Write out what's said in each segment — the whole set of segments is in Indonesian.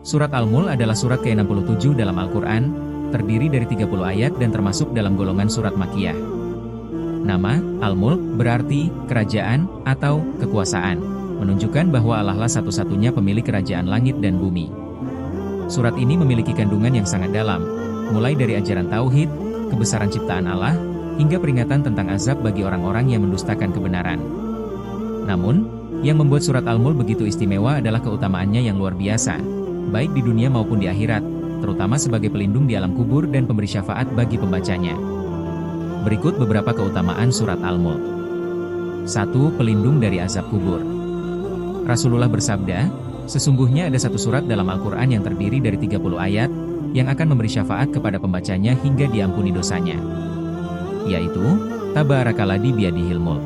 Surat Al-Mulk adalah surat ke-67 dalam Al-Quran, terdiri dari 30 ayat dan termasuk dalam golongan surat Makkiyah. Nama, Al-Mulk, berarti kerajaan atau kekuasaan, menunjukkan bahwa Allah lah satu-satunya pemilik kerajaan langit dan bumi. Surat ini memiliki kandungan yang sangat dalam, mulai dari ajaran tauhid, kebesaran ciptaan Allah, hingga peringatan tentang azab bagi orang-orang yang mendustakan kebenaran. Namun, yang membuat surat Al-Mulk begitu istimewa adalah keutamaannya yang luar biasa, baik di dunia maupun di akhirat, terutama sebagai pelindung di alam kubur dan pemberi syafaat bagi pembacanya. Berikut beberapa keutamaan surat Al-Mulk. 1. Pelindung dari azab kubur. Rasulullah bersabda, sesungguhnya ada satu surat dalam Al-Quran yang terdiri dari 30 ayat, yang akan memberi syafaat kepada pembacanya hingga diampuni dosanya. Yaitu, Tabarakalladzi biyadihil mulk.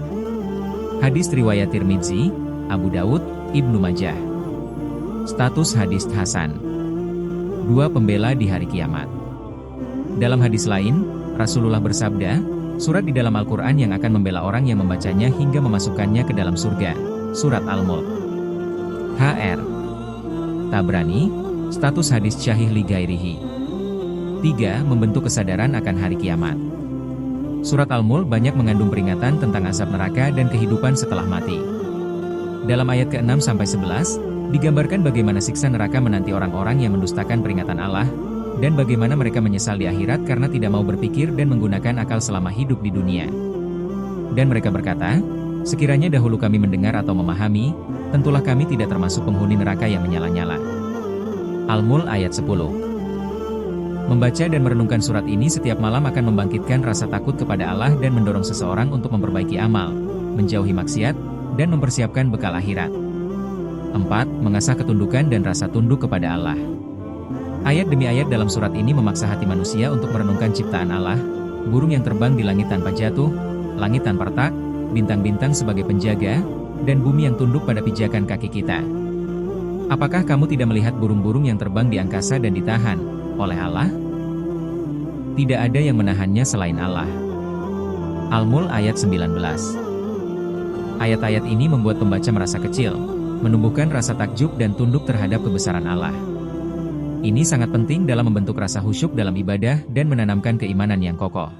Hadis riwayat Tirmidzi, Abu Daud, Ibnu Majah. Status hadis hasan. 2. Pembela di hari kiamat. Dalam hadis lain, Rasulullah bersabda, surat di dalam Al-Quran yang akan membela orang yang membacanya hingga memasukkannya ke dalam surga. Surat Al-Mulk. HR. Tabrani, status hadis syahih li ghairihi. 3. Membentuk kesadaran akan hari kiamat. Surat Al-Mulk banyak mengandung peringatan tentang azab neraka dan kehidupan setelah mati. Dalam ayat ke-6-11, digambarkan bagaimana siksa neraka menanti orang-orang yang mendustakan peringatan Allah, dan bagaimana mereka menyesal di akhirat karena tidak mau berpikir dan menggunakan akal selama hidup di dunia. Dan mereka berkata, sekiranya dahulu kami mendengar atau memahami, tentulah kami tidak termasuk penghuni neraka yang menyala-nyala. Al-Mulk ayat 10. Membaca dan merenungkan surat ini setiap malam akan membangkitkan rasa takut kepada Allah dan mendorong seseorang untuk memperbaiki amal, menjauhi maksiat, dan mempersiapkan bekal akhirat. 4. Mengasah ketundukan dan rasa tunduk kepada Allah. Ayat demi ayat dalam surat ini memaksa hati manusia untuk merenungkan ciptaan Allah, burung yang terbang di langit tanpa jatuh, langit tanpa retak, bintang-bintang sebagai penjaga, dan bumi yang tunduk pada pijakan kaki kita. Apakah kamu tidak melihat burung-burung yang terbang di angkasa dan ditahan oleh Allah? Tidak ada yang menahannya selain Allah. Al-Mulk ayat 19. Ayat-ayat ini membuat pembaca merasa kecil, menumbuhkan rasa takjub dan tunduk terhadap kebesaran Allah. Ini sangat penting dalam membentuk rasa khusyuk dalam ibadah dan menanamkan keimanan yang kokoh.